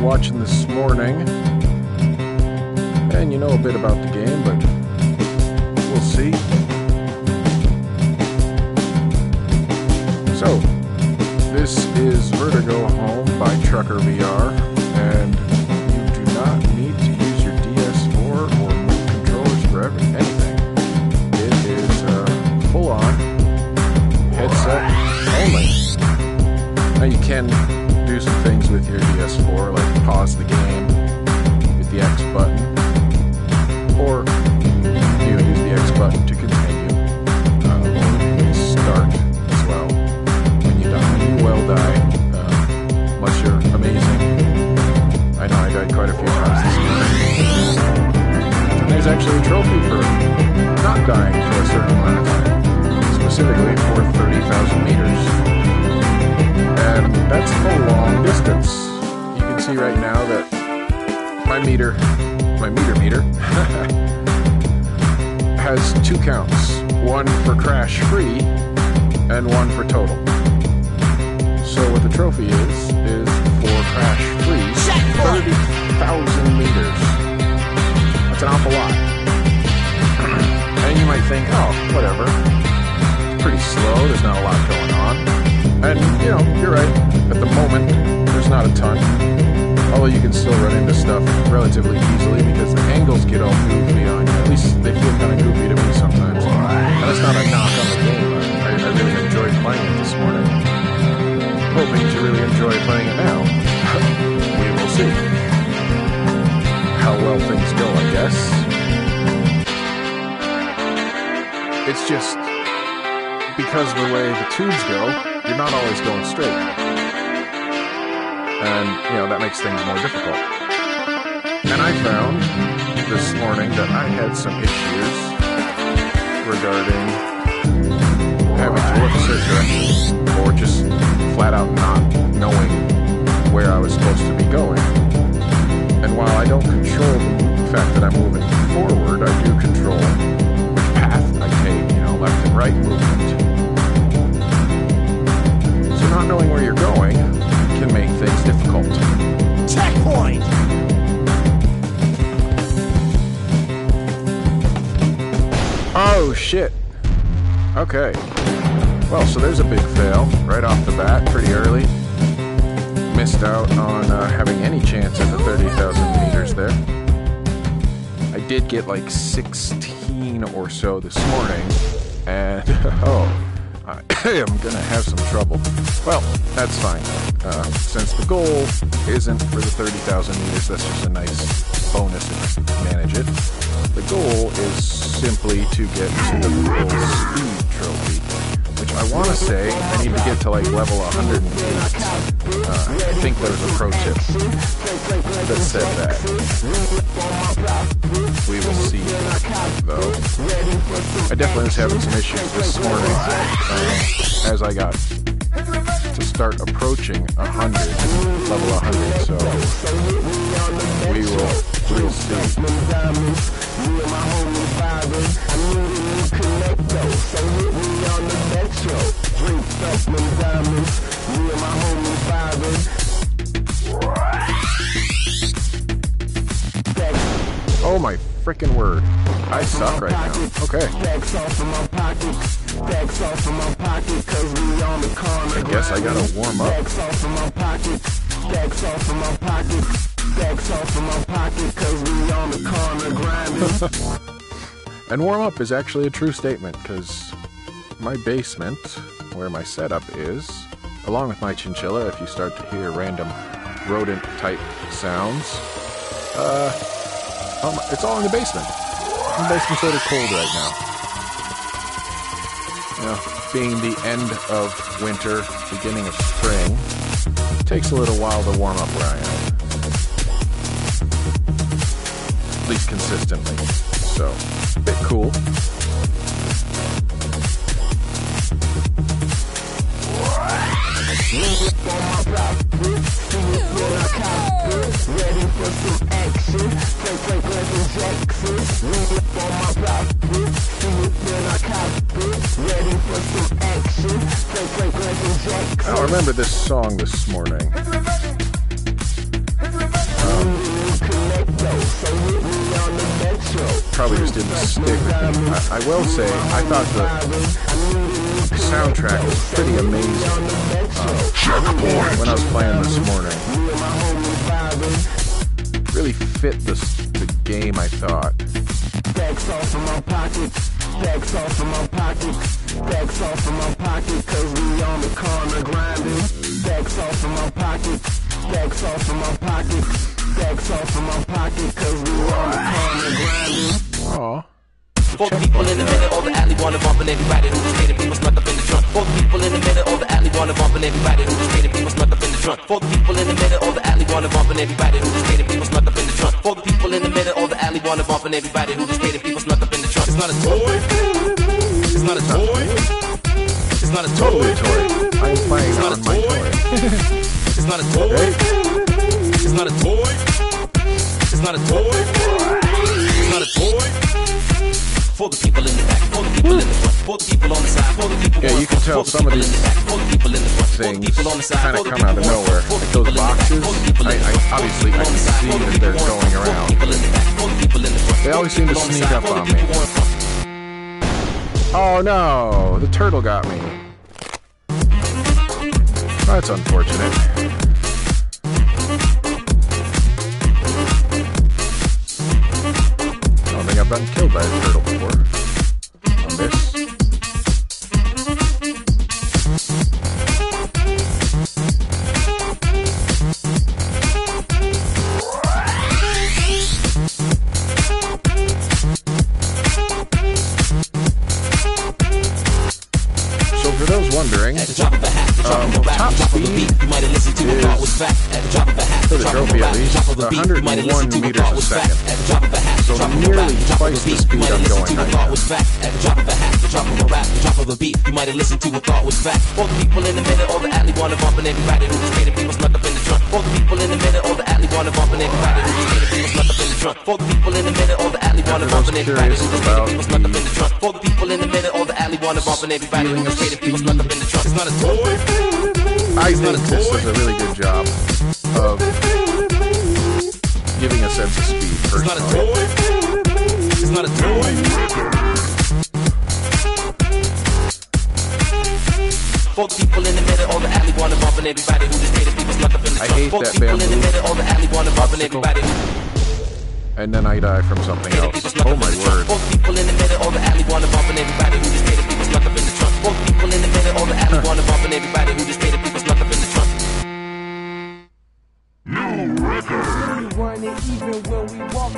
watching this morning, and you know a bit about the game, but we'll see. So, this is Verti-Go Home by Trucker VR, and you do not need to use your DS4 or move controllers for anything. It is full-on headset only. Now you can do some things with your DS4, like pause the game with the X button, or you use the X button to continue, or start as well. When you die, you will die, unless you're amazing. I know I died quite a few times this morning. And there's actually a trophy for not dying for a certain amount of time, specifically for 30,000 meters. And that's a long distance. You can see right now that my meter has two counts. One for crash free and one for total. So what the trophy is for crash free 30,000 meters. That's an awful lot. And you might think, oh, whatever. It's pretty slow, there's not a lot going on. And, you know, you're right. At the moment, there's not a ton. Although you can still run into stuff relatively easily because the angles get all goofy on you. At least they feel kind of goofy to me sometimes. And that's not a knock on the game. I really enjoyed playing it this morning. Hoping to really enjoy playing it now. We will see how well things go, I guess. It's just because of the way the tubes go, you're not always going straight. And, you know, that makes things more difficult. And I found this morning that I had some issues regarding having to look a certain direction, or just flat out not knowing where I was supposed to be going. And while I don't control the fact that I'm moving forward, I do control which path I take, you know, left and right movement. Not knowing where you're going can make things difficult. Checkpoint! Oh, shit. Okay. Well, so there's a big fail right off the bat, pretty early. Missed out on having any chance at the 30,000 meters there. I did get like 16 or so this morning, and oh, I am gonna have some trouble. Well, that's fine. Since the goal isn't for the 30,000 meters, that's just a nice bonus if you manage it. The goal is simply to get to the full speed trophy, which I want to say I need to get to like level 108. I think there was a pro tip that said that. We will see, though. I definitely was having some issues this morning as I got to start approaching 100, level 100, so we'll see. Oh my frickin' word. I suck right now. Okay. I guess I gotta warm up. And warm up is actually a true statement, because my basement, where my setup is, along with my chinchilla, if you start to hear random rodent-type sounds, it's all in the basement. The basement's sort of cold right now. You know, being the end of winter, beginning of spring, it takes a little while to warm up where I am. At least consistently. So, a bit cool. I don't remember this song this morning. probably just didn't stick with me. I will say, I thought the soundtrack was pretty amazing when I was playing this morning. Really fit the game, I thought. Stacks off in my pocket, stacks off in my pocket, stacks off in my pocket, cause we on the corner grinding. Stacks off in my pocket, stacks off in my pocket, stacks off in my pocket, cause we on the corner grinding. Aww. For the people in the middle of the alley wanna bump and everybody who just hating people snuck up in the trunk. For the people in the middle of the alley wanna bump and everybody who just hating people snuck up in the trunk. For the people in the middle of the alley wanna bump and everybody who just hating people snuck up in the trunk. For the people in the middle of the alley wanna bump and everybody who just hating people snuck up in the trunk. It's not a toy. It's not a toy. It's not a Totally a toy. I'm playing It's not on a my toy. toy. It's not a toy. It's not a toy. It's not a toy. It's not a toy. For the people in the back, for the people in the front, for the people on the side, for the people Yeah, you can tell some of these things kind of come out of nowhere. Like those boxes, I obviously I can see that they're going around. They always seem to sneak up on me. Oh no, the turtle got me. That's unfortunate. I don't think I've been killed by a turtle before. On this. So for those wondering, top speed for the trophy at least, 101 meters a second. So nearly twice the speed I'm going right now. You might have listened to a thought was fact. For the people in the middle of the alley wanna bump and everybody who just hating people snuck up in the trunk. For the people in the middle of the alley wanna bump and everybody who just hating people snuck up in the trunk. For the people in the middle of the alley wanna bump and everybody who just hating people snuck up in the trunk. For the people in the middle of the alley wanna bump and everybody who just hating people snuck up in the trunk. It's not a toy. I think this does a really good job of giving a sense of speed, It's not a personally. toy. It's not a toy. For the people in the middle of the alley wanna bump and everybody who just hated people snuck up in the I trunk. hate For the that people in the bamboo middle of the alley wanna bump and everybody who And then I die from something hated else. people snuck Oh up my in the trunk. word. For the people in the middle of the alley wanna bump and everybody who just hated people snuck up in the trunk. For the people in the middle of the alley wanna bump and everybody who just hated people snuck up in the trunk. We run it even when we walk.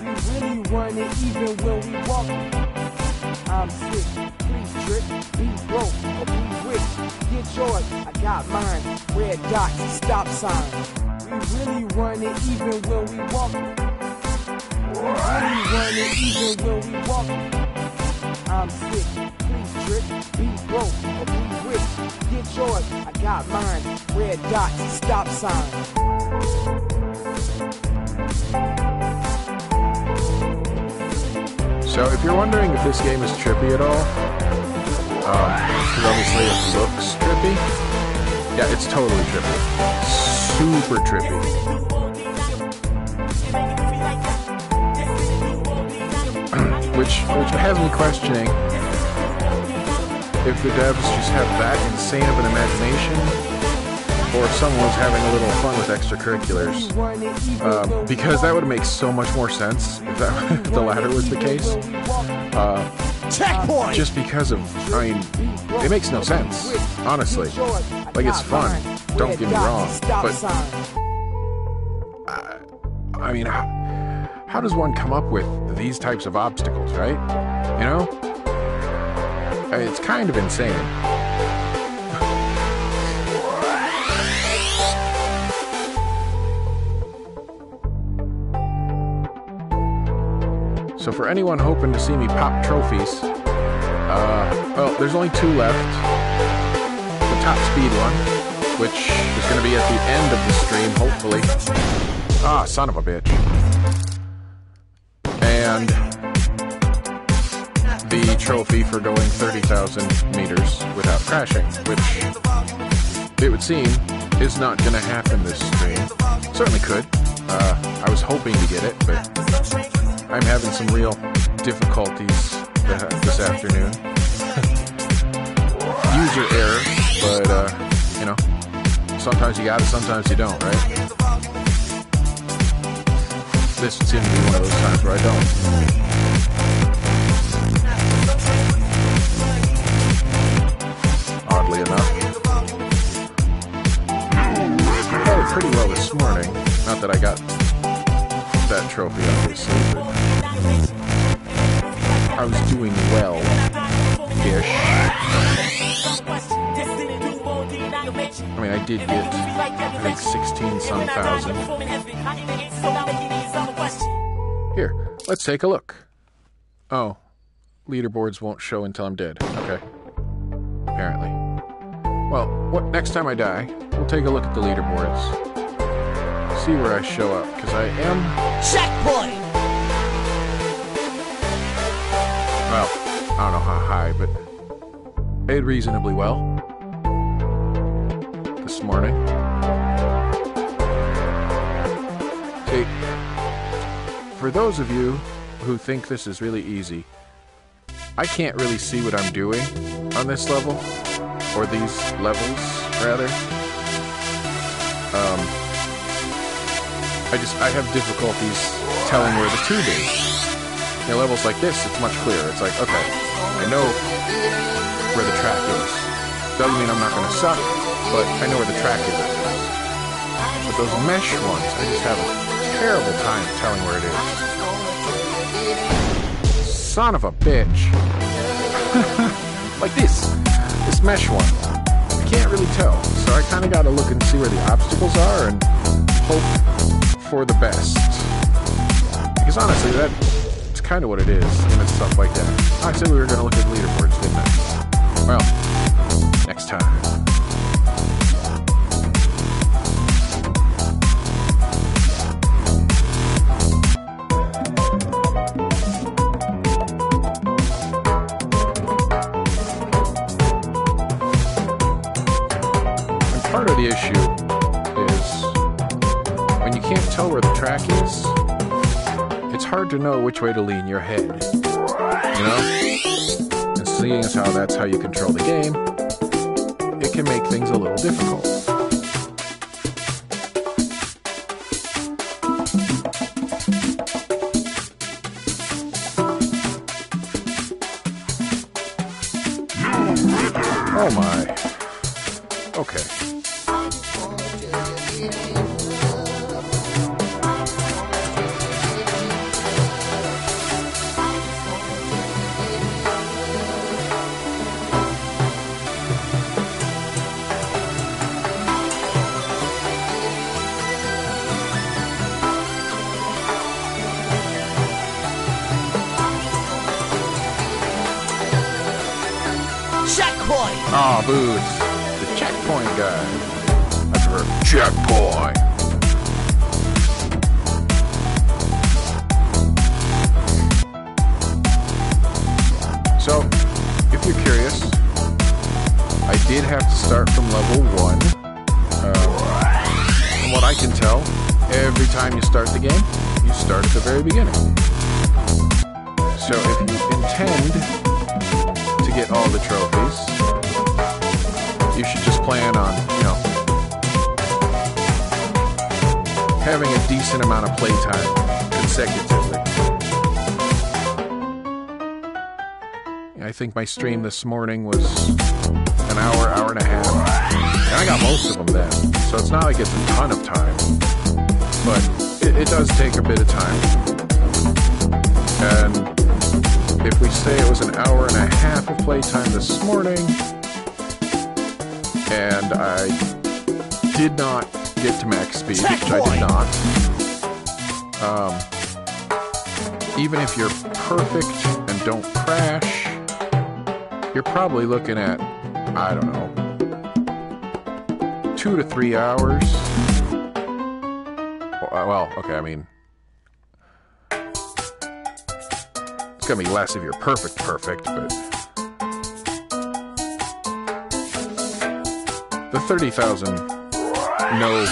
We really run it even when we walk. I'm sick, please drip, be broke, or be rich. Get yours, I got mine. Red dots, stop sign. We really run it even when we walk. We really run it even when we walk. I'm sick, please drip, be broke, or be rich. Get yours, I got mine. Red dots, stop sign. So if you're wondering if this game is trippy at all, because obviously it looks trippy, yeah, it's totally trippy. Super trippy. which has me questioning if the devs just have that insane of an imagination, or if someone was having a little fun with extracurriculars. Because that would make so much more sense if that if the latter was the case. Checkpoint! Just because of, I mean, it makes no sense, honestly. Like, it's fun, don't get me wrong, but I mean, how does one come up with these types of obstacles, right? You know? I mean, it's kind of insane. So for anyone hoping to see me pop trophies, well, there's only 2 left. The top speed one, which is going to be at the end of the stream, hopefully. Ah, son of a bitch. And the trophy for going 30,000 meters without crashing, which it would seem is not going to happen this stream. Certainly could. I was hoping to get it, but I'm having some real difficulties this afternoon. User error, but, you know, sometimes you got it, sometimes you don't, right? This seems to be one of those times where I don't. Oddly enough. I had it pretty well this morning. Not that I got that trophy, obviously, but I was doing well-ish. I mean, I did get, I think, 16-some thousand. Here, let's take a look. Oh, leaderboards won't show until I'm dead. Okay. Apparently. Well, next time I die, we'll take a look at the leaderboards. See where I show up, because I am... Checkpoint! Well, I don't know how high, but I did reasonably well this morning. See, for those of you who think this is really easy, I can't really see what I'm doing on this level, or these levels, rather. I have difficulties telling where the tube is. In levels like this, it's much clearer. It's like, okay, I know where the track is. Doesn't mean I'm not going to suck, but I know where the track is. But those mesh ones, I just have a terrible time telling where it is. Son of a bitch. Like this mesh one. I can't really tell, so I kind of got to look and see where the obstacles are and hope for the best. Because honestly, that's kind of what it is when it's stuff like that. I said we were going to look at leaderboards, didn't I? Well, next time. And part of the issue is when you can't tell where the track is, it's hard to know which way to lean your head, you know? And seeing as how that's how you control the game, it can make things a little difficult. Oh my. Okay. Checkpoint! Oh, boots. The checkpoint guy. That's her checkpoint. So, if you're curious, I did have to start from level 1. From what I can tell, every time you start the game, you start at the very beginning. So if you intend to get all the trophies, you should just plan on, you know, having a decent amount of playtime consecutively. I think my stream this morning was an hour, hour and a half, and I got most of them then, so it's not like it's a ton of time, but it does take a bit of time. And if we say it was an hour and a half of playtime this morning, and I did not get to max speed, which I did not. Even if you're perfect and don't crash, you're probably looking at, I don't know, 2 to 3 hours. Well, okay, I mean, it's gonna be less if you're perfect, but the 30,000 no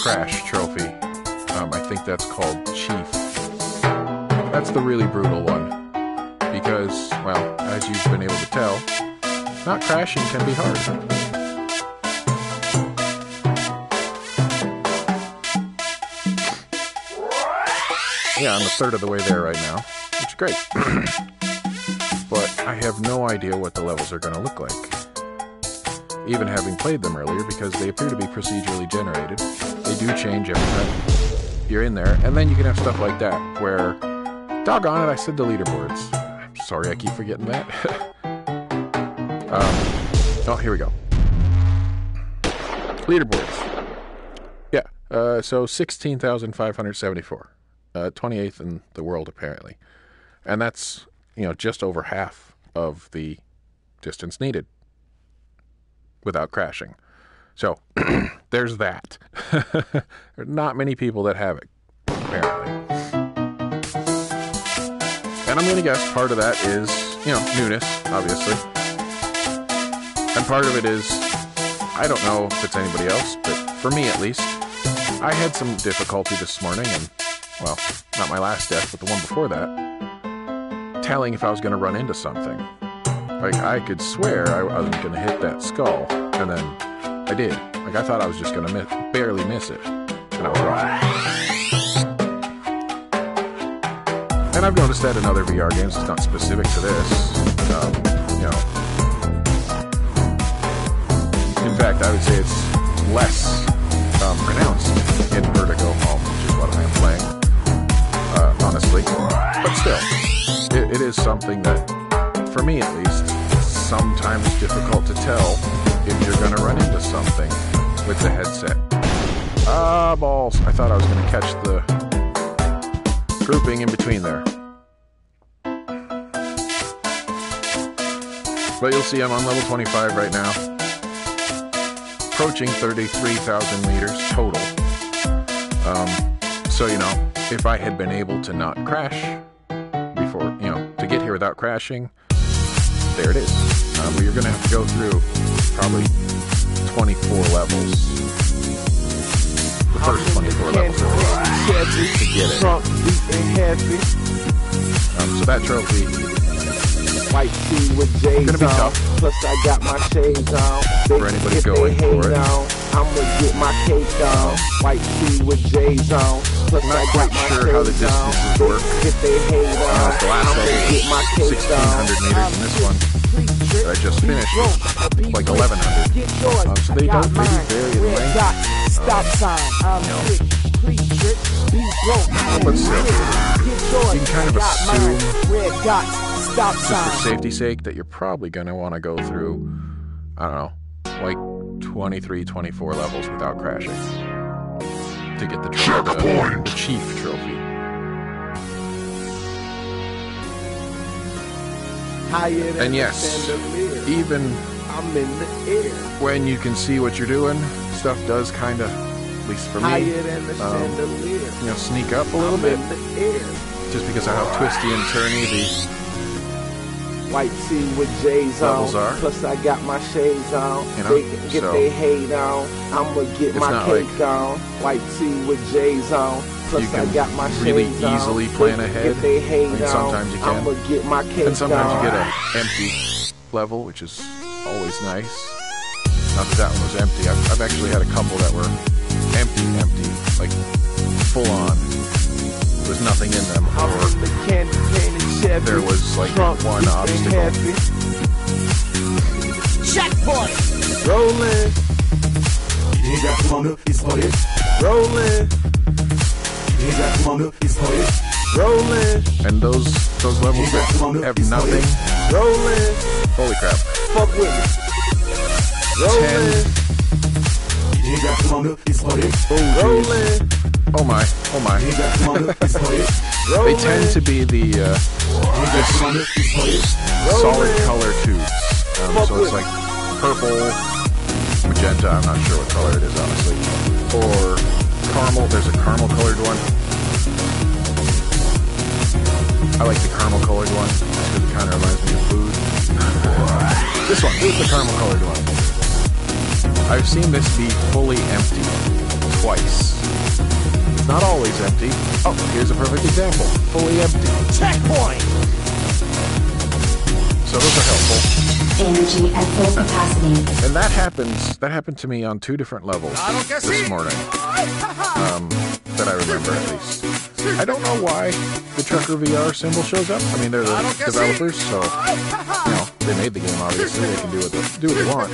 crash trophy, I think that's called Chief. That's the really brutal one. Because, well, as you've been able to tell, not crashing can be hard. Yeah, I'm a third of the way there right now, which is great. But I have no idea what the levels are going to look like. Even having played them earlier, because they appear to be procedurally generated. They do change every time you're in there. And then you can have stuff like that, where, doggone it, I said the leaderboards. I'm sorry, I keep forgetting that. Oh, here we go. Leaderboards. Yeah, so 16,574. 28th in the world, apparently. And that's, just over half of the distance needed without crashing. So, there's that. There are not many people that have it, apparently. And I'm going to guess part of that is, newness, obviously. And part of it is, I don't know if it's anybody else, but for me at least, I had some difficulty this morning, and, well, not my last death, but the one before that, telling if I was going to run into something. Like, I could swear I wasn't going to hit that skull, and then I did. Like, I thought I was just going to barely miss it, and I was wrong. And I've noticed that in other VR games. It's not specific to this. In fact, I would say it's less pronounced in Verti-Go Home, which is what I am playing, honestly. But still, it is something that, for me at least, sometimes difficult to tell if you're going to run into something with the headset. Balls. I thought I was going to catch the grouping in between there. But you'll see I'm on level 25 right now. Approaching 33,000 meters total. So, if I had been able to not crash before, to get here without crashing, there it is. But you're going to have to go through probably 24 levels. The first 24 levels to get it. So that trophy, white tee with J's gonna be on. tough. Plus I got my shades on. For anybody going for it. I'ma get my cake on. White tee with J's on. Plus I'm not I got quite my sure how the shades on. distances work. If they hate on, The last I'ma level get my was cake 1,600 meters, and this one that I just finished was like 1,100. So they don't really vary in length. Stop sign. I'm sick. Please trip. Be broke. But still, you can kind of assume, Red dots. Stop just sign. for safety's sake, that you're probably going to want to go through, I don't know, like 23, 24 levels without crashing to get the chief trophy. Higher than And yes, the chandelier. even I'm in the air. when you can see what you're doing, stuff does kind of, at least for me, Higher than the chandelier. sneak up a little bit, in the air. just because of how twisty and turny the White tee with J's levels on. are. Plus I got my shades on. You know, They can get so they hate on. I'ma get it's my not cake like on. White tee with J's on. Plus you I can got my really shades easily on. plan They can ahead. get they hate I mean, on. sometimes you can. I'ma get my cake And sometimes you on. get an empty level, which is always nice. Not that that one was empty. I've actually had a couple that were empty, like full on. There was nothing in them, I'm or in the candy painted Chevy. there was like Trunk one deep and obstacle. heavy. Checkpoint. Rolling, rolling, rolling, And those levels that have nothing, rolling. holy crap. Fuck with me. Rolling, rolling, Oh my. rolling. They tend to be the solid color tubes. So it's like purple, magenta, I'm not sure what color it is, honestly. Or caramel, there's a caramel colored one. I like the caramel colored one, just because it kind of reminds me of food. This one, here's the caramel colored one. I've seen this be fully empty twice. It's not always empty. Oh, here's a perfect example. Fully empty. Checkpoint! So those are helpful. Energy at full capacity. And that happened to me on 2 different levels this morning. That I remember at least. I don't know why the Trucker VR symbol shows up. I mean, they're the developers, so they made the game. Obviously, they can do what they want.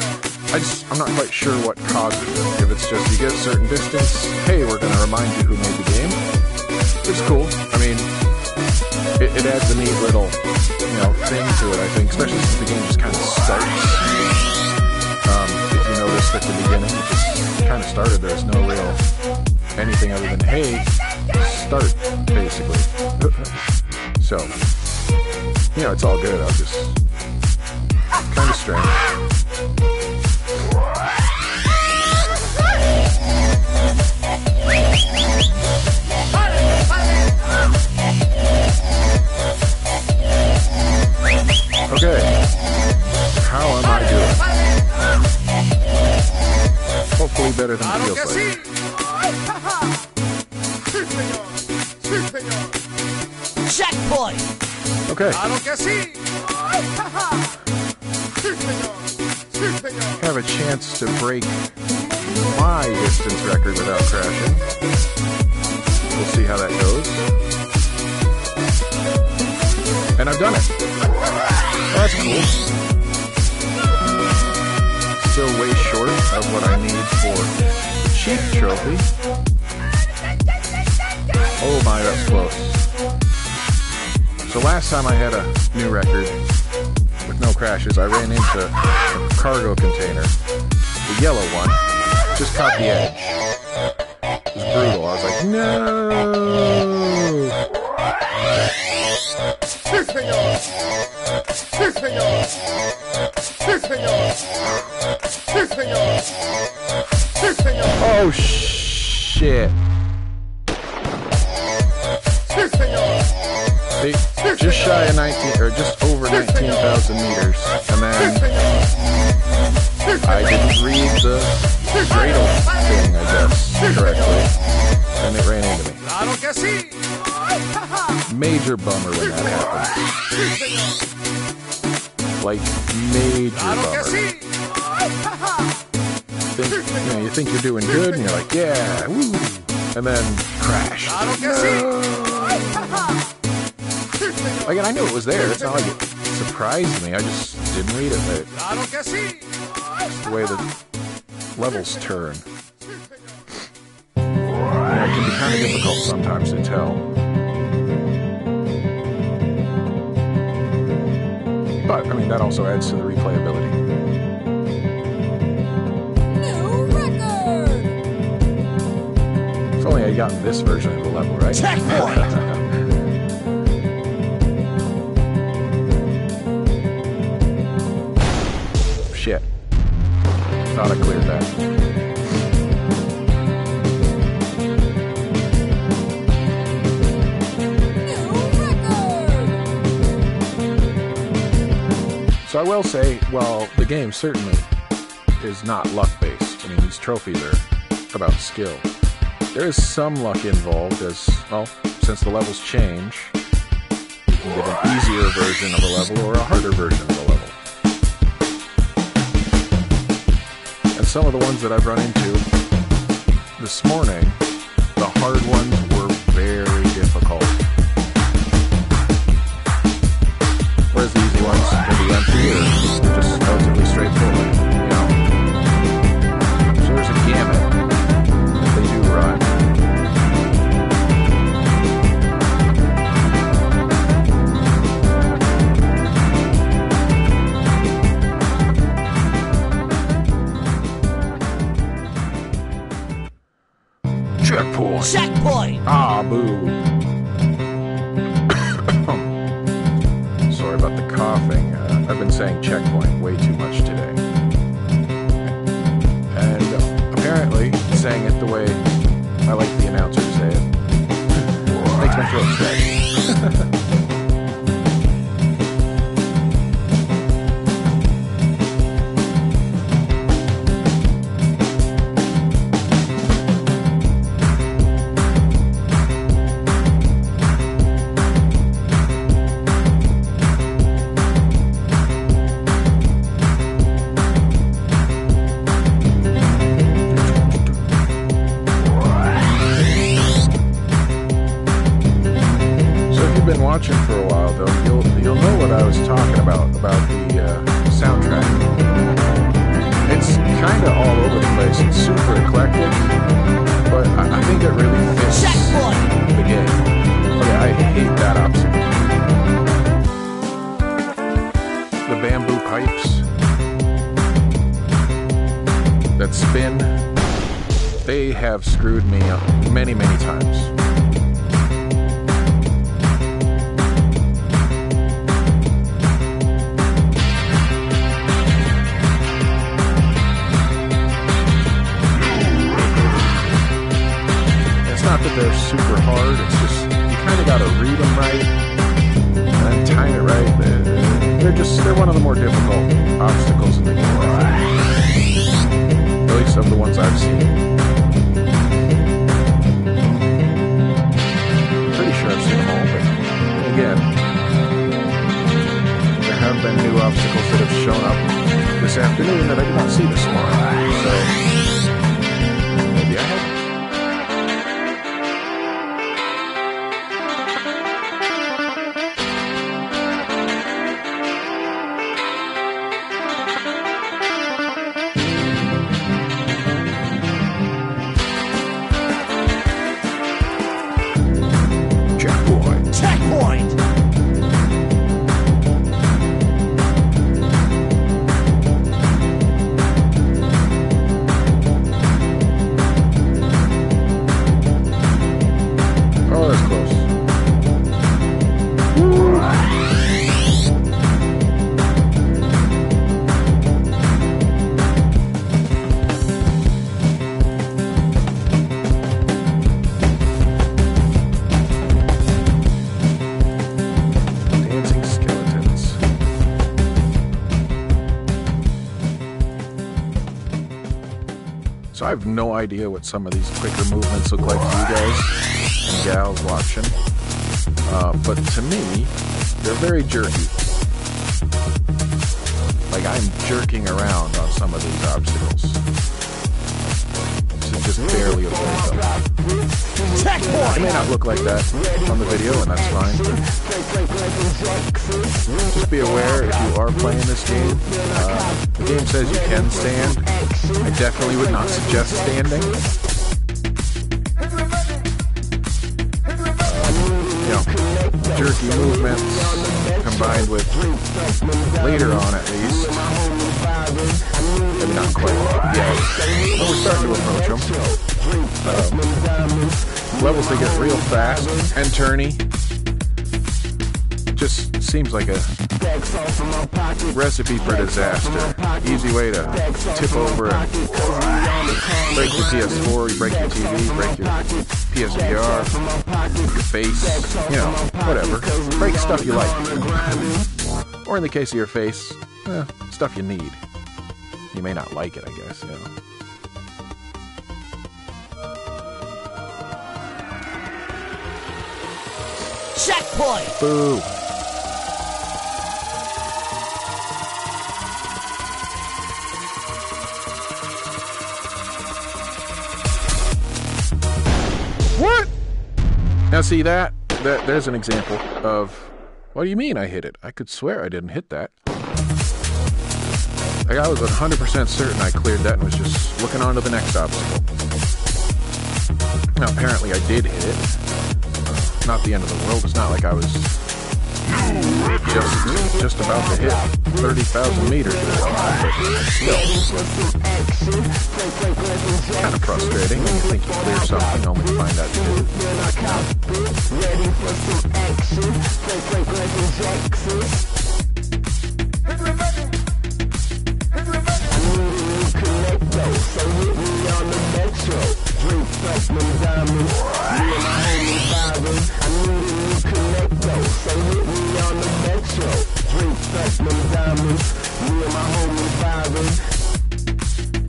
I'm not quite sure what causes it. If it's just you get a certain distance, hey, we're going to remind you who made the game. It's cool. I mean, it adds a neat little thing to it. I think, especially since the game just kind of starts. If you noticed at the beginning, it just kind of started. There's no real anything other than hey, start basically. So it's all good. I'm just kind of strange. Okay, how am I doing? Hopefully better than it feels like. Checkpoint! Okay. Have a chance to break my distance record without crashing. We'll see how that goes. And I've done it. That's cool. Still way short of what I need for the cheap trophy. Oh my, that's close. So last time I had a new record with no crashes, I ran into a cargo container, the yellow one, just caught the edge. It was brutal. I was like, no! Oh shit! Just shy of 19, or just over 19,000 meters, and then I didn't read the dreidel thing, I guess, correctly, and it ran into me. Major bummer when that happened. Like, major bummer. You think you're doing good, and you're like, yeah, woo, and then crash. No. Like, and I knew it was there. It's not like it surprised me. I just didn't read it. It's the way the levels turn. It can be kind of difficult sometimes to tell. But, I mean, that also adds to the replayability. New record! If only I'd gotten this version of the level, right? Checkpoint! Shit. Thought I cleared that. So I will say, well, the game certainly is not luck-based. I mean, these trophies are about skill. There is some luck involved as, well, since the levels change, you can get an easier version of a level or a harder version of a level. And some of the ones that I've run into this morning, the hard ones were very difficult. Whereas the easy ones can be empty or just relatively straightforward, So there's a gamut. They do run. Checkpoint! Checkpoint! Ah, boo. Sorry about the coughing. I've been saying checkpoint way too much today. And apparently, saying it the way I like the announcer to say it makes my throat stretch. what I was talking about the soundtrack. It's kind of all over the place. It's super eclectic, but I think it really fits the game. Okay, I hate that obstacle. The bamboo pipes that spin, they have screwed me up many, many times. Not that they're super hard, it's just you kind of got to read them right and time it right. They're one of the more difficult obstacles in the game, at least of the ones I've seen. Pretty sure I've seen them all, but again, there have been new obstacles that have shown up this afternoon that I did not see this morning, so maybe I have. So I have no idea what some of these quicker movements look like to you guys and gals watching. But to me, they're very jerky. Like I'm jerking around on some of these obstacles to just barely avoid them. It may not look like that on the video, and that's fine. Just be aware if you are playing this game. The game says you can stand. I definitely would not suggest standing. Jerky movements combined with, later on at least, maybe not quite yet, but we're starting to approach them. Levels that get real fast and turny. Just seems like a recipe for disaster. Easy way to tip over and break your PS4, you break your TV, break your PSVR, your face, whatever. Break stuff you like. Or in the case of your face, stuff you need. You may not like it, I guess, Checkpoint! Boo! What? Now see that there's an example of, what do you mean I hit it? I could swear I didn't hit that. Like I was 100% certain I cleared that and was just looking on to the next obstacle. Now apparently I did hit it. Not the end of the world. It's not like I was just about to hit 30,000 meters. But still, kind of frustrating when you think you clear something only to find out you didn't.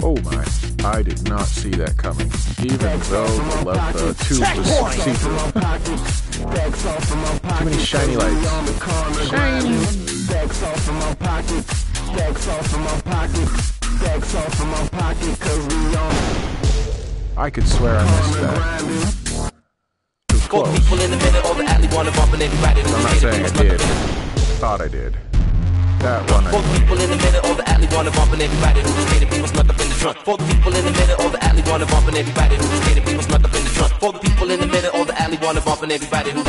Oh my, I did not see that coming. Even though the tube was see-through. Too many shiny lights. Shiny! I could swear I missed that. It was close. I'm not saying I did. I thought thought I did. That one For the people in the middle of the alley wanna bump and everybody who just skating people snuck up in the trunk. For the people in the middle of the alley wanna bump and everybody who just skating people snuck up in the trunk. For the people in the middle of the alley wanna bump and everybody who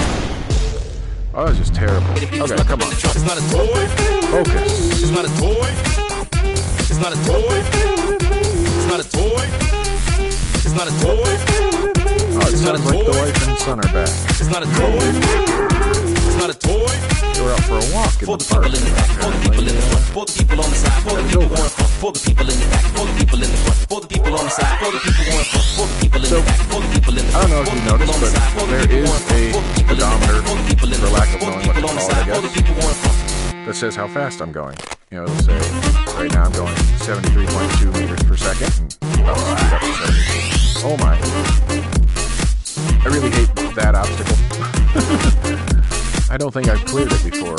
Oh, that was just terrible. Okay, come on. It's not a toy. Focus. It's not a toy. It's not a toy. It's not a toy. It's not a toy. Oh, it sounds like the wife and son are back. It's not a toy. It's not a toy. They were out for a walk in For the the people park. in the back, for the people in the front, for the people on the side, for the people who are in front, for the people in the back, for the people in the front, for the people on the side, for the people who are in front, for the people in the back, for the people in the front. I don't know if you noticed, but there is a speedometer, for lack of knowing what to call it, I guess, that says how fast I'm going. You know, it'll say, right now I'm going 73.2 meters per second, and I'll speed up to 72. Oh my. I really hate that obstacle. I don't think I've cleared it before.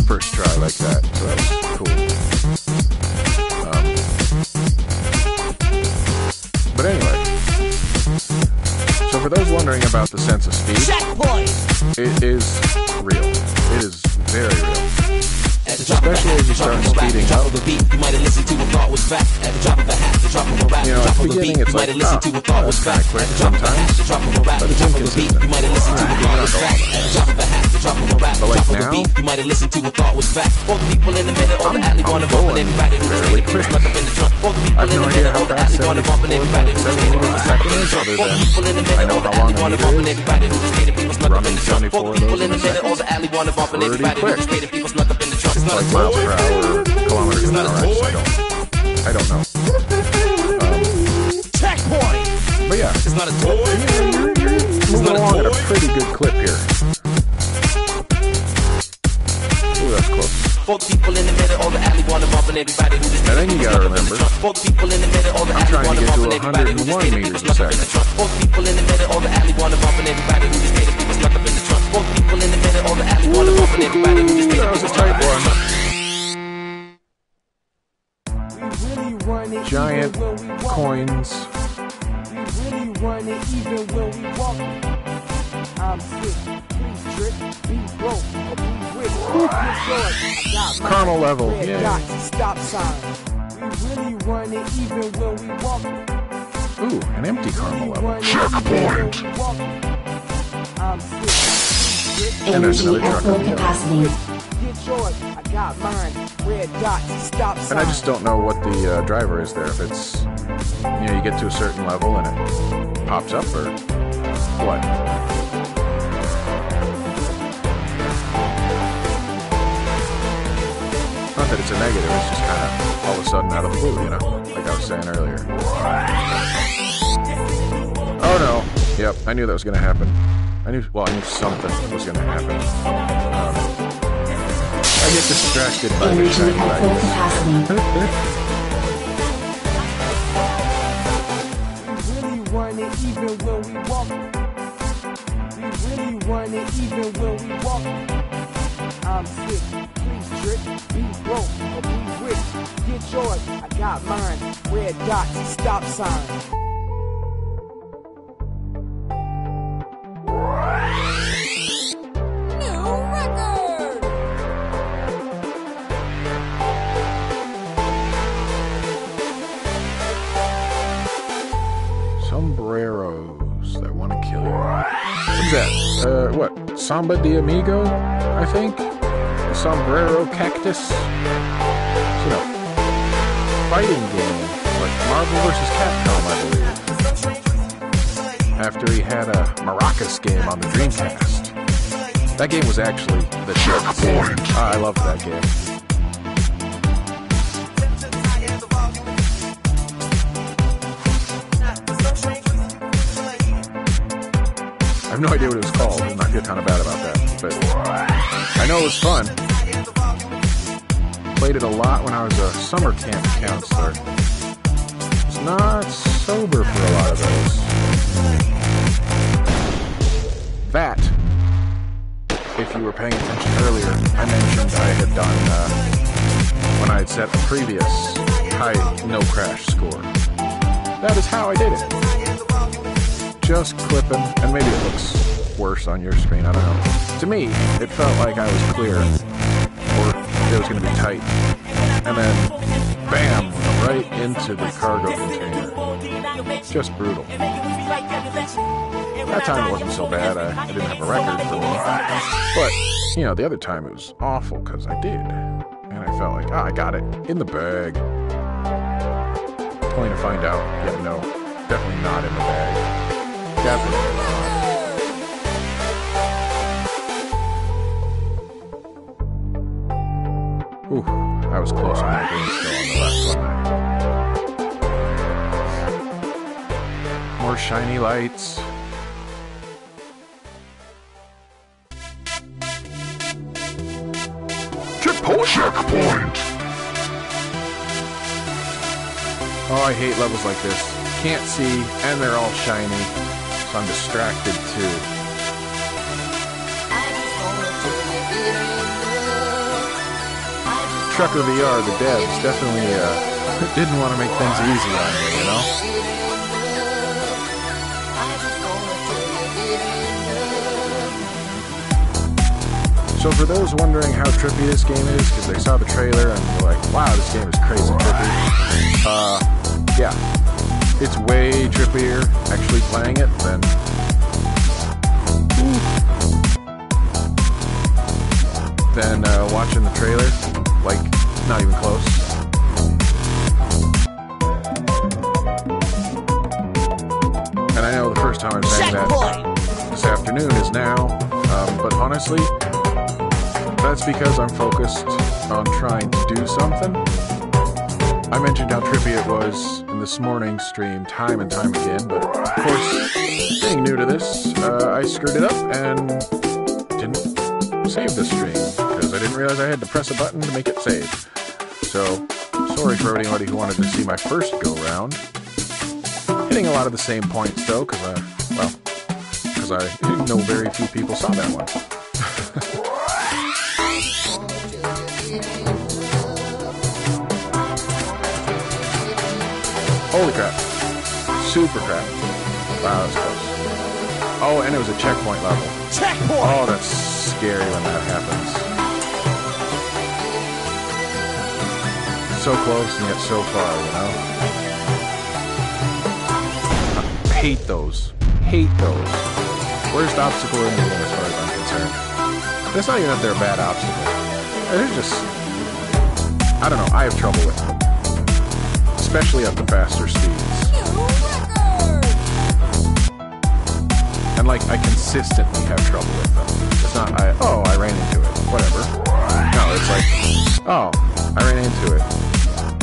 First try like that, so that was cool. But anyway, so for those wondering about the sense of speed, Checkpoint! it is real. It is very real. Especially as you start speeding up. You might have listened to a thought was fact. At the drop of a hat, the drop of a rap, You know, at the beginning it's like, oh, that's kind of quick sometimes, but it's inconsistent. You might have listened to a thought was fact. At the drop of a hat, the drop of a rap, But like now, you might have listened to a thought was fact. For the people in the middle of the alley wanna bump and everybody who's fairly skating quick. people snuck up in the trunk. For the people I have in no the idea middle how of the fast alley wanna bump and everybody who's 74.7 skating meters a second is, other For the than people in the I middle know of the how long alley a wanna meter bump and is. everybody who's skating people snuck up in Running the trunk. 74 For the of people those in the in a middle of the alley wanna bump and Pretty everybody quick. who's skating people snuck up in the trunk. It's not like a miles toy. per hour, kilometers an hour. I don't know. Checkpoint! But yeah, It's not a toy. you're moving along at a pretty good clip here. Ooh, that's close. For the people in the middle of the alley wanna bump and everybody who just And then you gotta remember, For the people in the middle of the I'm alley trying to wanna get bump to and everybody who just 101 skating meters people a snuck up in the second. trunk. For the people in the middle of the alley wanna bump and everybody who just skating people snuck up in the trunk. For the people in the middle of the alley wanna bump and everybody who just skating That was people a snuck up tight in the trunk. We really run it Giant even when we walk. coins. We really run it even when we walk. I'm sick, please trip, be broke, or be rich. Get yours, I got mine. Caramel level, Red yay. dots, stop sign. We really run it even when we walk. Ooh, an empty caramel level. Run it even when we walk. I'm sick, please trip, And there's Energy another at truck. full capacity. get yours, I got mine. Red dots, stop sign. And I just don't know what the driver is there. If it's, you know, you get to a certain level and it pops up, or what? Not that it's a negative, it's just kind of all of a sudden out of the blue, you know, like I was saying earlier. Oh no. Yep, I knew that was going to happen. I knew something was going to happen. I get distracted by the Energy shiny at full lights. capacity. We really run it even when we walk. We really run it even when we walk. I'm sick, please trip, be broke, or be rich. Get yours, I got mine. Red dots, stop sign. Sombreros that want to kill you. What's that? What? Samba de Amigo, I think? A sombrero cactus? You know, fighting game. Like Marvel vs. Capcom, I believe. After he had a Maracas game on the Dreamcast. That game was actually the shit. I loved that game. I have no idea what it was called, and I feel kind of bad about that, but I know it was fun. Played it a lot when I was a summer camp counselor. Was not sober for a lot of those. That, if you were paying attention earlier, I mentioned I had done when I had set a previous high no crash score. That is how I did it. Just clipping, and maybe it looks worse on your screen. I don't know. To me, it felt like I was clear, or it was going to be tight. And then, bam, right into the cargo container. Just brutal. That time it wasn't so bad. I didn't have a record for me. But, you know, the other time it was awful because I did. And I felt like, I got it in the bag. Only to find out, yeah, no, definitely not in the bag. Definitely not. Ooh, I was close on that green still on the left one. More shiny lights. Checkpoint! Oh, I hate levels like this. Can't see, and they're all shiny, so I'm distracted too. Trucker VR, the devs, definitely didn't want to make things easy on me, you know? So for those wondering how trippy this game is, because they saw the trailer and they're like, wow, this game is crazy trippy. Yeah. It's way trippier actually playing it than... than watching the trailer. Like, not even close. And I know the first time I'm saying that this afternoon is now, but honestly, that's because I'm focused on trying to do something. I mentioned how trippy it was in this morning's stream time and time again, but of course, being new to this, I screwed it up and didn't save the stream, because I didn't realize I had to press a button to make it save. So, sorry for anybody who wanted to see my first go-round. Hitting a lot of the same points though, because I know very few people saw that one. Holy crap. Super crap. Wow, that was close. Oh, and it was a checkpoint level. Checkpoint! Oh, that's scary when that happens. So close and yet so far, you know? I hate those. Hate those. Worst obstacle in the game as far as I'm concerned. It's not even that they're a bad obstacle. They're just... I don't know, I have trouble with them. Especially at the faster speeds. And like, I consistently have trouble with them. It's not, I ran into it. Whatever. No, it's like, oh, I ran into it.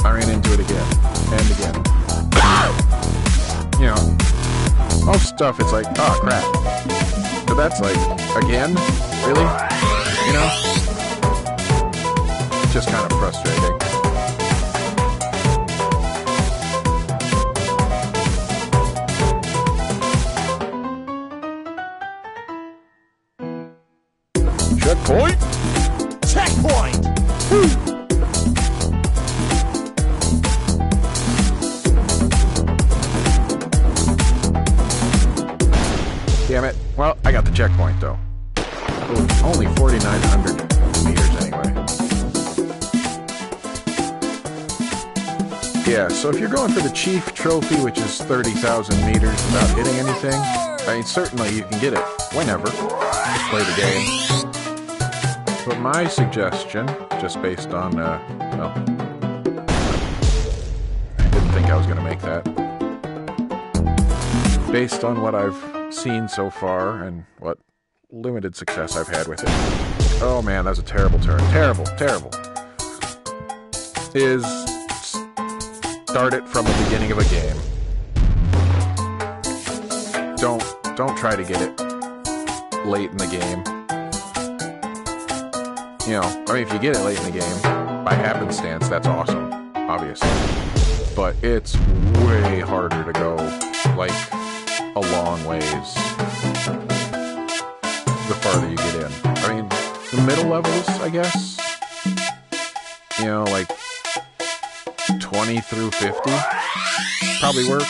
I ran into it again. And again. You know, most stuff, it's like, oh, crap. But that's like, again? Really? You know? It's just kind of frustrating. Checkpoint! Checkpoint! Woo! Damn it. Well, I got the checkpoint though. Ooh, only 4,900 meters anyway. Yeah, so if you're going for the Chief Trophy, which is 30,000 meters without hitting anything, I mean, certainly you can get it whenever. Just play the game. But my suggestion, just based on, well, I didn't think I was going to make that. Based on what I've seen so far and what limited success I've had with it. Oh man, that's a terrible turn. Terrible, terrible. Is start it from the beginning of a game. Don't try to get it late in the game. You know, I mean, if you get it late in the game, by happenstance, that's awesome, obviously. But it's way harder to go, like, a long ways the farther you get in. I mean, the middle levels, I guess, you know, like 20 through 50 probably work,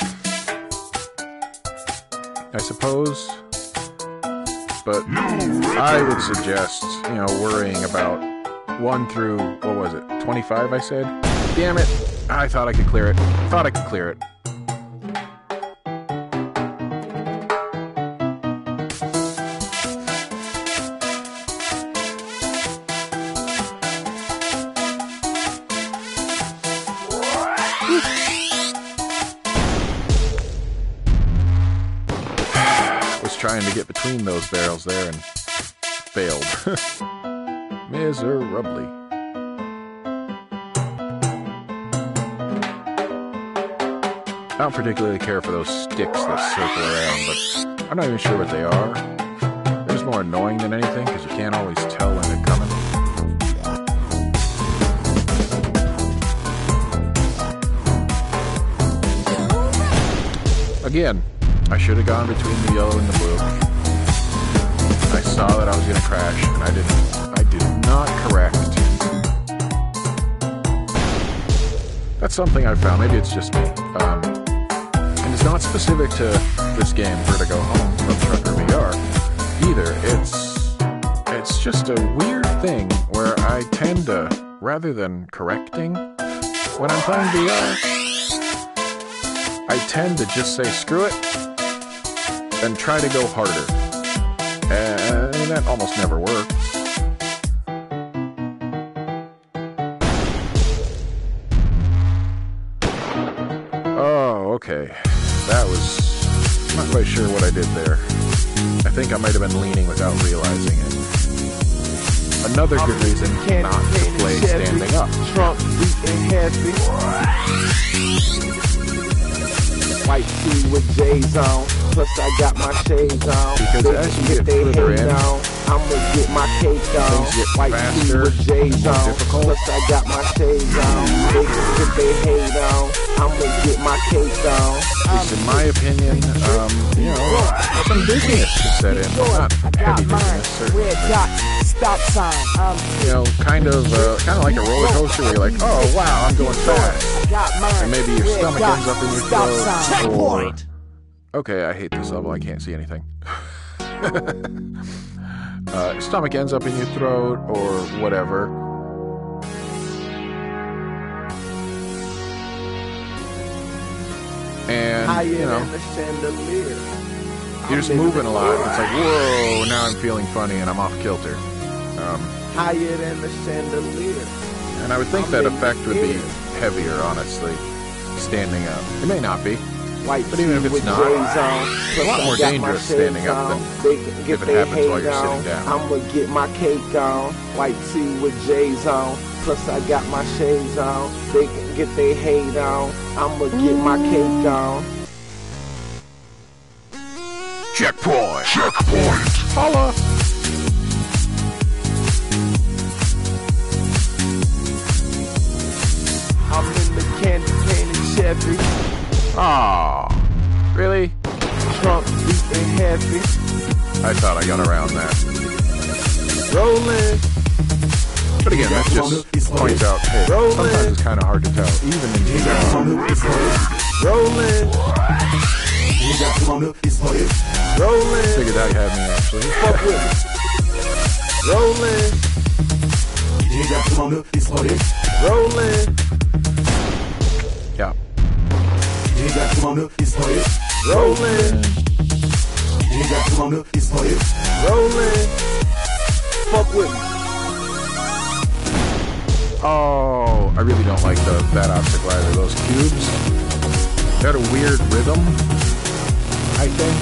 I suppose. but I would suggest, worrying about 1 through, what was it, 25 I said? Damn it! I thought I could clear it. Was trying to get between those barrels there and failed. Miserably. I don't particularly care for those sticks that circle around, but I'm not even sure what they are. They're just more annoying than anything, because you can't always tell when they're coming. Again, I should have gone between the yellow and the blue. I saw that I was going to crash, and I did not correct. That's something I found. Maybe it's just me. And it's not specific to this game, Verti-Go Home from Trucker VR, either. It's just a weird thing where I tend to, rather than correcting when I'm playing VR, I tend to just say screw it and try to go harder. And that almost never works. Oh, okay. That was... I'm not quite sure what I did there. I think I might have been leaning without realizing it. Another good reason not to play standing up. Trunk beating heavy. White tee with J's on. Plus I got my shades on. Because as you get further in, I'ma get my cake on. things get White faster, tee with J's more on. difficult. Plus I got my shades on. They can get their hate on. I'ma get my cake on. At least in my opinion, some busyness should set in. Not heavy busyness, certainly. Red dot, stop sign. Kind of like a roller coaster where you're like, oh wow, I'm going fast. And maybe your stomach ends up in your throat. Checkpoint! Okay, I hate this level. I can't see anything. Stomach ends up in your throat or whatever. And, you're just moving a lot. It's like, whoa, now I'm feeling funny and I'm off kilter. Higher than the chandelier. And I would think that effect would be heavier, honestly, standing up. It may not be. But even if it's not, it's a lot more dangerous standing up than if it happens while you're sitting down. I'ma get my cake on, white tee with J's on. Plus I got my shades on, they can get their hate on. I'ma get my cake on. Checkpoint! Holla! I'm in the candy cane and Chevy. Aw, really? Trunk beating heavy. I thought I got around that. Rolling. But again, that just points out, hey, sometimes it's kind of hard to tell, even in VR. Rolling. Rolling. Figured that had me, actually. Fuck with me. Rolling. Rolling. Yeah. Rolling. Rolling. Fuck with me. Oh, I really don't like that obstacle either. Those cubes, they had a weird rhythm, I think.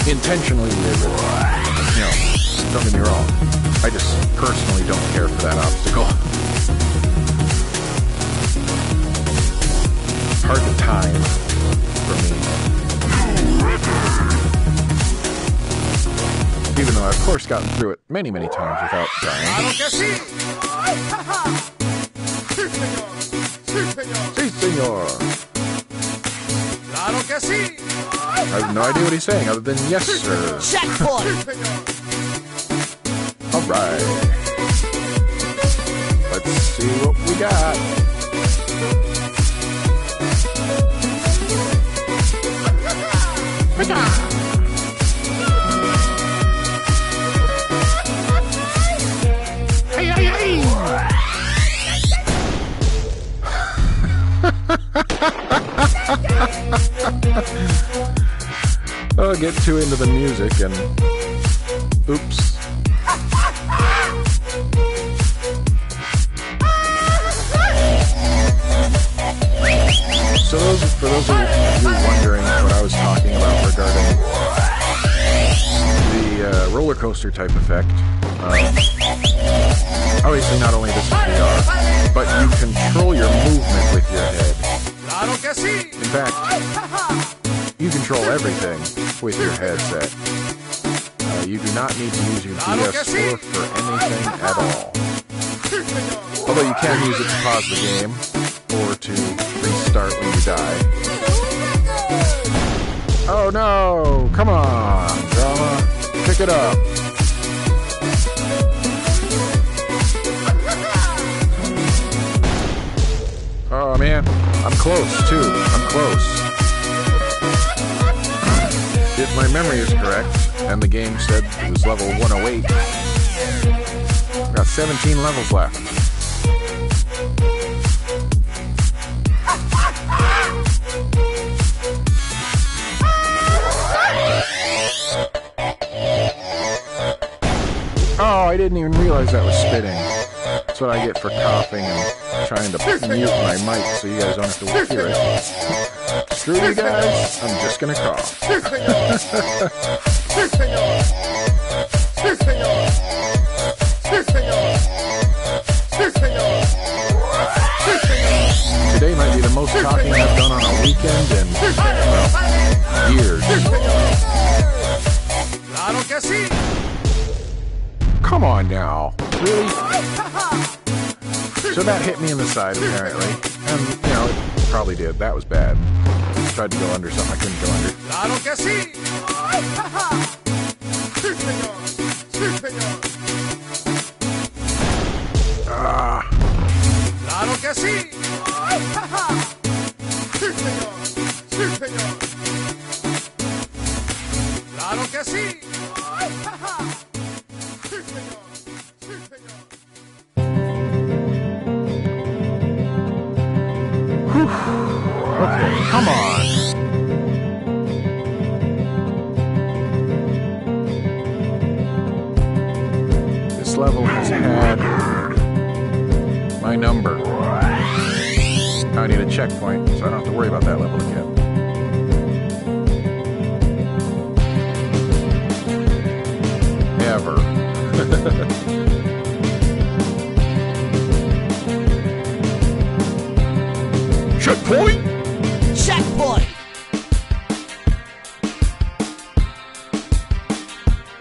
Intentionally weird rhythm. Don't get me wrong. I just personally don't care for that obstacle. Hard to time for me. Even though I've of course gotten through it many times without dying. Si, senor. I have no idea what he's saying other than yes, sir. Checkpoint! Alright. Let's see what we got. Hey, hey, hey! I'll get too into the music and oops. So for those of you wondering what I was talking about regarding the roller coaster type effect, obviously not only this is VR, but you control your movement with your head. In fact, you control everything with your headset. You do not need to use your DS4 for anything at all. Although you can use it to pause the game or to restart when you die. Oh no! Come on, drama! Pick it up! Oh man, I'm close too. I'm close. If my memory is correct, and the game said it was level 108, got 17 levels left. Oh, I didn't even realize that was spitting. That's what I get for coughing and trying to mute my mic so you guys don't have to hear it. Screw you guys, I'm just gonna cough. Today might be the most talking I've done on a weekend in, well, years. Come on now. Really? So that hit me in the side, apparently. And, you know, it probably did. That was bad. Tried to go under something I couldn't go under. Ah. Okay, come on. This level has had my number. Now I need a checkpoint, so I don't have to worry about that level again. Ever. Checkpoint! Checkpoint!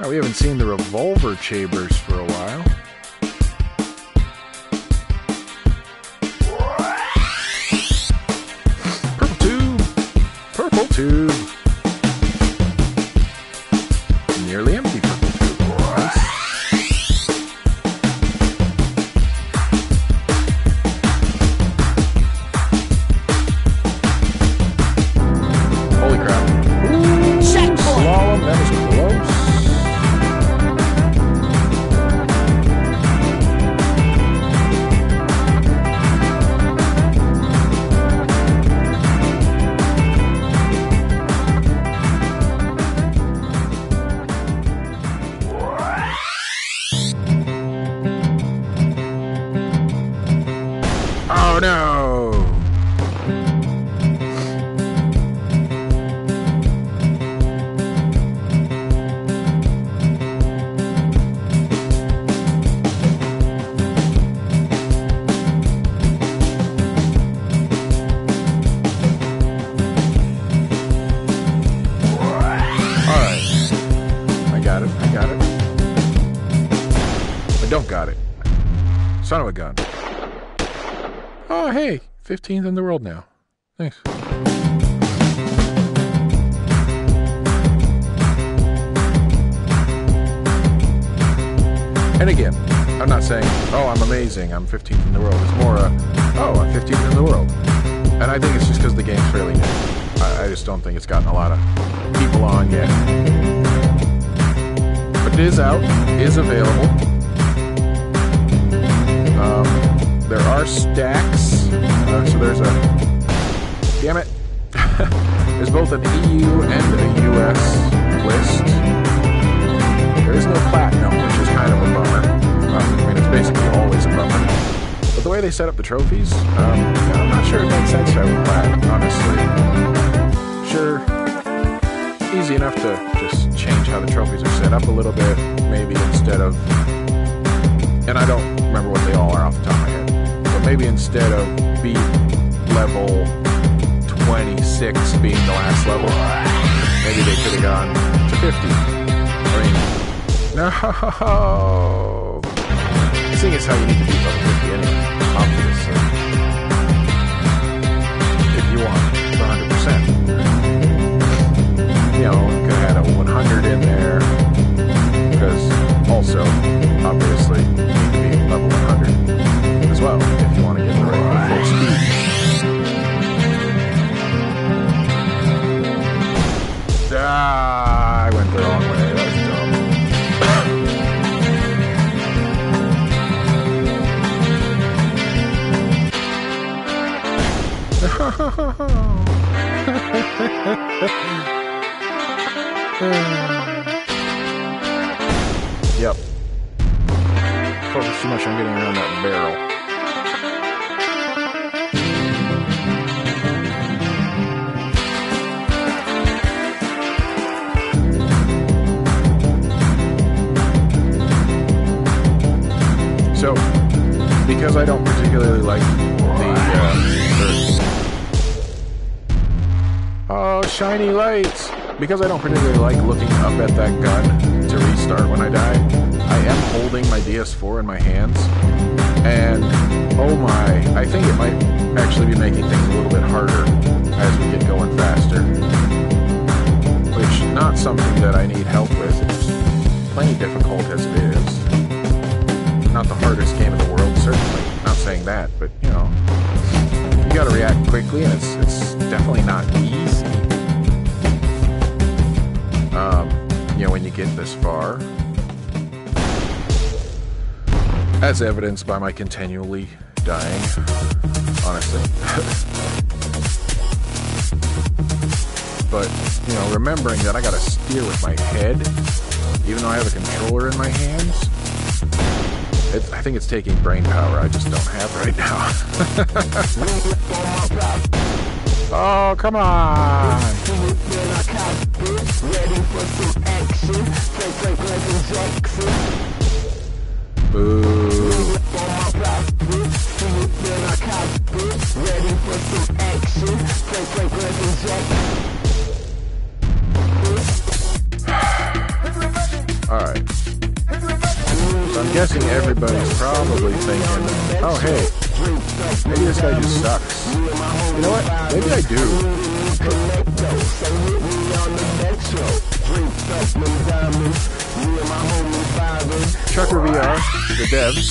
Oh, we haven't seen the revolver chambers for a while. Purple tube! Purple tube! Nearly empty purple tube. Nice. Holy crap. Ooh, slalom, that was close. Oh no! Don't got it. Son of a gun. Oh, hey. 15th in the world now. Thanks. And again, I'm not saying, oh, I'm amazing, I'm 15th in the world. It's more, oh, I'm 15th in the world. And I think it's just because the game's fairly new. I just don't think it's gotten a lot of people on yet. But it is out, is available. There are stacks. So there's a... Damn it. There's both an EU and a US list. There is no platinum, which is kind of a bummer. I mean, it's basically always a bummer. But the way they set up the trophies, I'm not sure it makes sense to have a plat, honestly. Sure, easy enough to just change how the trophies are set up a little bit, maybe instead of... And I don't remember what they all are off the top of my head. But maybe instead of beat level 26 being the last level, maybe they could have gone to 50. I mean, no! Seeing as how you need to beat level 50 anyway, obviously. If you want the 100%. You know, could have had a 100 in there, because also, obviously, you need to be level 100 as well, if you want to get the right full speed. I went the wrong way. That was dumb. Yep. Focus too much on getting around that barrel. So, because I don't particularly like oh, shiny lights! Because I don't particularly like looking up at that gun to restart when I die, I am holding my DS4 in my hands, and oh my, I think it might actually be making things a little bit harder as we get going faster. Which, not something that I need help with. It's plenty difficult as it is. Not the hardest game in the world, certainly. Not saying that, but, you know, you gotta react quickly, and it's definitely not easy. You know, when you get this far. As evidenced by my continually dying, honestly. But, you know, remembering that I gotta steer with my head, even though I have a controller in my hands, I think it's taking brain power I just don't have right now. Oh, come on! Boo. Alright. So I'm guessing everybody's probably thinking, oh hey, maybe this guy just sucks. You know what? Maybe I do. Trucker VR, the devs.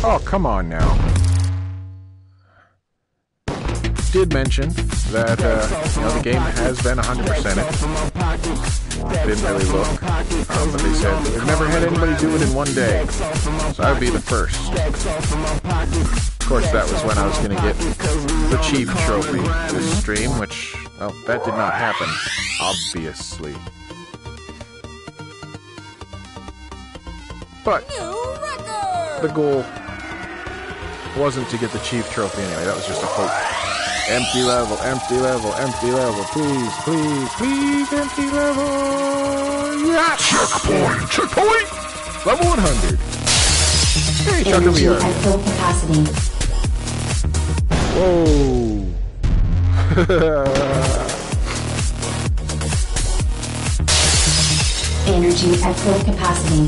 Oh, come on now. Did mention that, you know, the game has been 100%ed. Didn't really look, but they said they've never had anybody do it in one day, so I would be the first. Of course, that was when I was going to get the chief trophy this stream, which, well, that did not happen, obviously. But the goal wasn't to get the chief trophy anyway, that was just a hope. Empty level, empty level, empty level, please, please, please, empty level! Yeah! Checkpoint! Checkpoint! Level 100! Hey, Chuck Energy VR. at full capacity. Whoa! Energy at full capacity.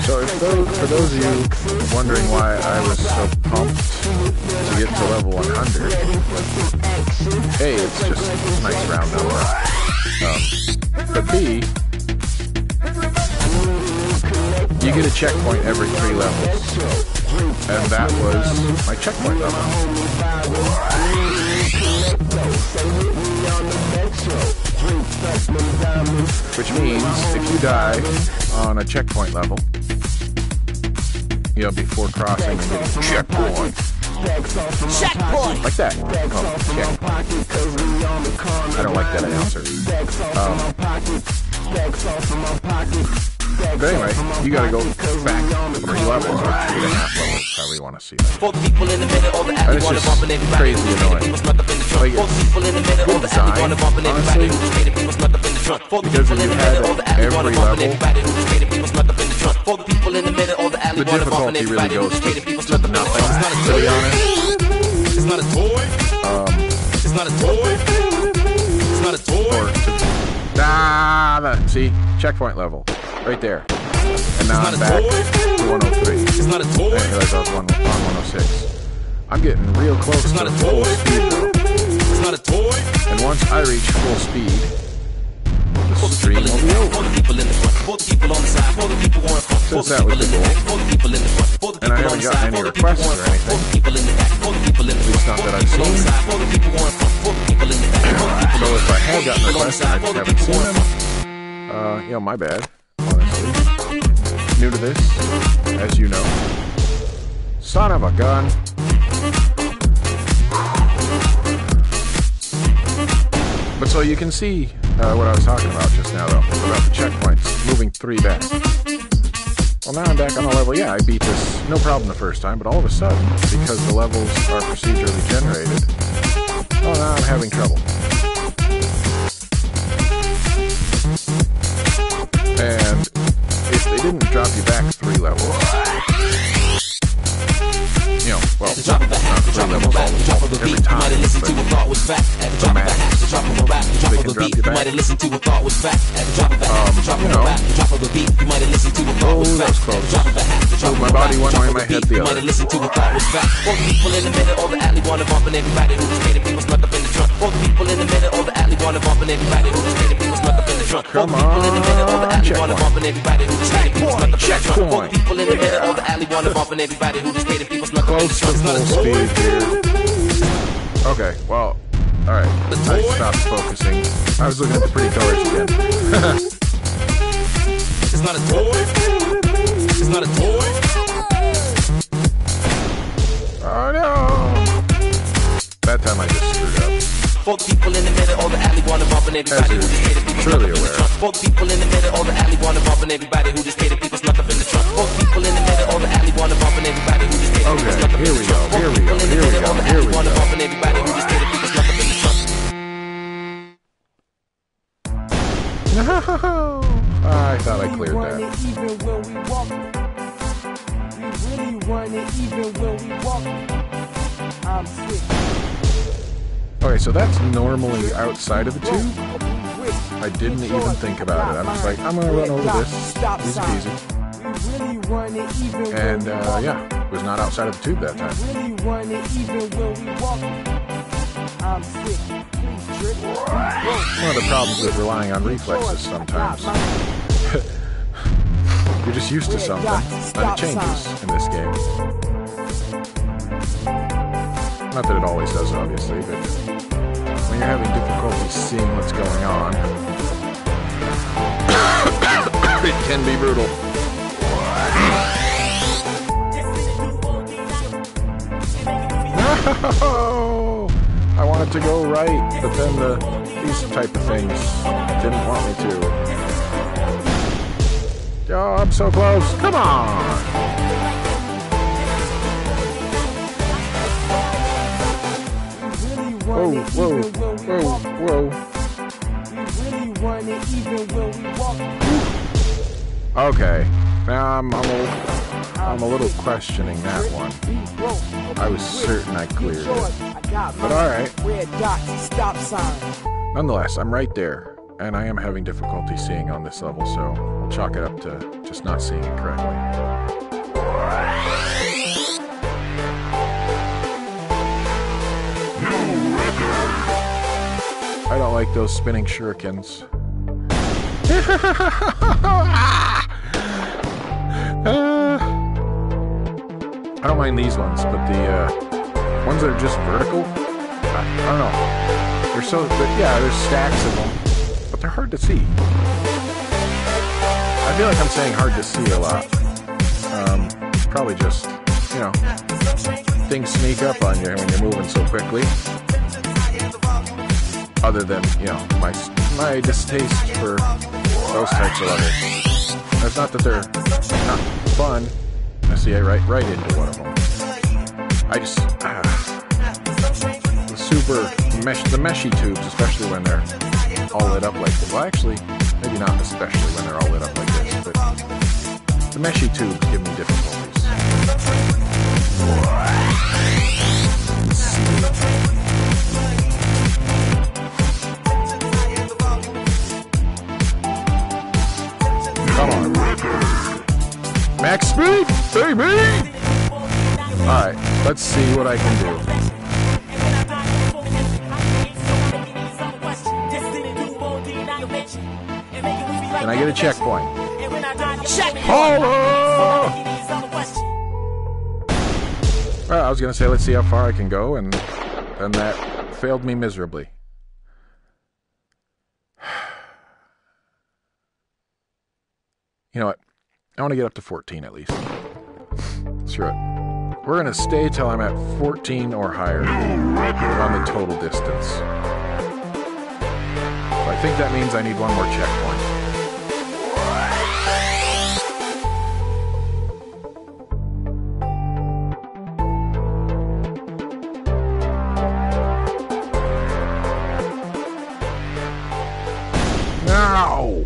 So for those of you wondering why I was so pumped to get to level 100, A, it's just a nice round number. But B, you You get a checkpoint every 3 levels. And that was my checkpoint level. Which means if you die on a checkpoint level, you know, before crossing and getting checkpoint. Checkpoint! Like that. Oh, check. I don't like that answer. But anyway, you gotta go back 3 levels or 2.5 levels, however you want to see that. And it's just crazy annoying. Like, it's good design, honestly, because if you had it every level, the difficulty really goes to nothing, to be honest. It's not a toy. It's not a toy. It's not a toy. See? Checkpoint level. Right there. And now I'm back to 103. It's not a toy. I didn't realize I was on 106. I'm getting real close to full speed though. It's not a toy. And once I reach full speed, the stream will be over. Since that was the goal. And I haven't gotten any requests or anything. At least not that I've seen. So if I had gotten requests and I just haven't seen them, you know, my bad, honestly. New to this, as you know. Son of a gun. But so you can see what I was talking about just now, though, about the checkpoints, moving 3 back. Well, now I'm back on the level. Yeah, I beat this no problem the first time, but all of a sudden, because the levels are procedurally generated, oh, now I'm having trouble. And if they didn't drop you back 3 levels, you know, well, not 3 levels every time, but the max, they can drop you back. You know, oh, that was close. So my body one way, my head the other. Come on, checkpoint. Checkpoint. Close to full speed here. Okay, well, alright. I stopped focusing. I was looking at the pretty colors again. It's not a toy. It's not a toy. Oh no! That time I just screwed up. For the people in the middle of the alley wanna bump and everybody who just paid it, people surely aware. For the people in the middle of the alley wanna bump and everybody who just paid it, people snuck up in the trunk. For the people in the middle of the alley wanna bump and everybody who just paid it, people snuck up in the trunk. Here we go. Wanna bump and everybody who just paid it, people snuck up in the trunk. No! I thought I cleared that. Even when we walk, we really run it even when we walk. I'm sick. Okay, so that's normally outside of the tube. I didn't even think about it. I was like, I'm gonna run over this. Easy peasy. And yeah, it was not outside of the tube that time. One of the problems with relying on reflexes sometimes. You're just used to something, and it changes in this game. Not that it always does, obviously, but when you're having difficulty seeing what's going on, it can be brutal. No! I wanted to go right, but then these type of things didn't want me to. Oh, I'm so close. Come on! Whoa, whoa, whoa, whoa. Okay, now I'm a little questioning that one. I was certain I cleared it. But alright. Nonetheless, I'm right there, and I am having difficulty seeing on this level, so we'll chalk it up to just not seeing it correctly. I don't like those spinning shurikens. I don't mind these ones, but the ones that are just vertical, I don't know. They're so, yeah, there's stacks of them, but they're hard to see. I feel like I'm saying hard to see a lot. Probably just, you know, things sneak up on you when you're moving so quickly. Other than, you know, my distaste for those types of letters. It's not that they're not fun. I see I write right into one of them. I just, the meshy tubes, especially when they're all lit up like this. Well, actually, maybe not especially when they're all lit up like this, but the meshy tubes give me difficulties. Come on. Max speed, baby! Alright, let's see what I can do. Can I get a checkpoint? Holla! Well, I was going to say, let's see how far I can go, and then that failed me miserably. You know what? I want to get up to 14 at least. Screw it. We're going to stay till I'm at 14 or higher on the total distance. So I think that means I need one more checkpoint. Now!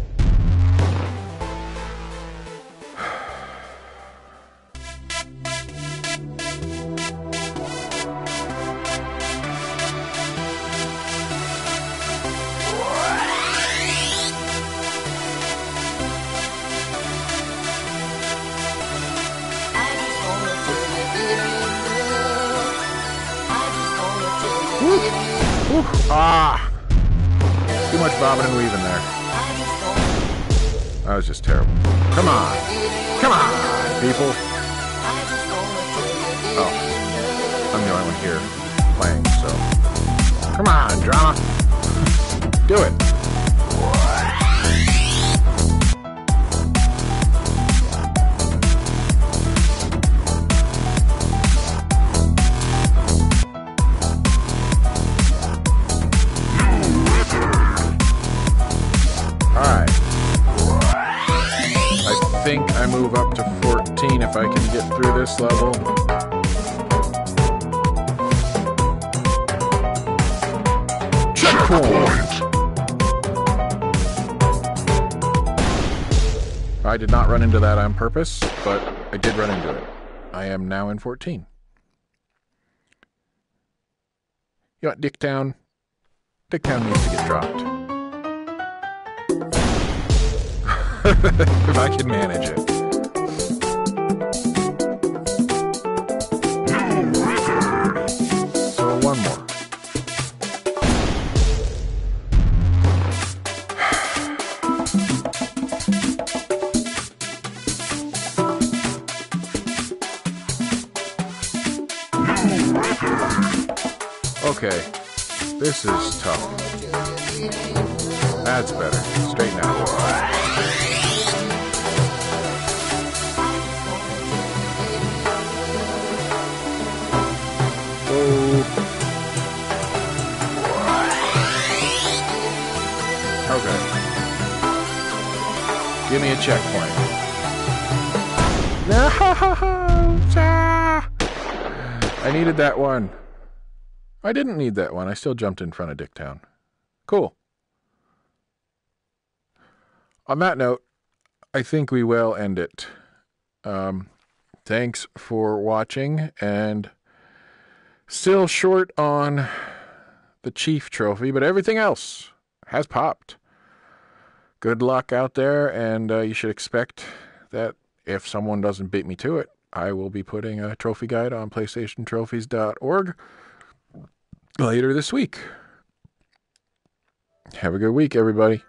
Ah! Too much bobbing and weaving there. That was just terrible. Come on! Come on, people! Oh. I'm the only one here playing, so... Come on, drama! Do it! I think I move up to 14 if I can get through this level. Checkpoint! I did not run into that on purpose, but I did run into it. I am now in 14. You know what, Dicktown? Dicktown needs to get dropped. If I can manage it. So one more. Okay, this is tough. That's better. Straighten out. Okay. Give me a checkpoint. No! I needed that one. I didn't need that one. I still jumped in front of Dicktown. Cool. On that note, I think we will end it. Thanks for watching, and still short on the Chief Trophy, but everything else has popped. Good luck out there, and you should expect that if someone doesn't beat me to it, I will be putting a trophy guide on PlayStationTrophies.org later this week. Have a good week, everybody.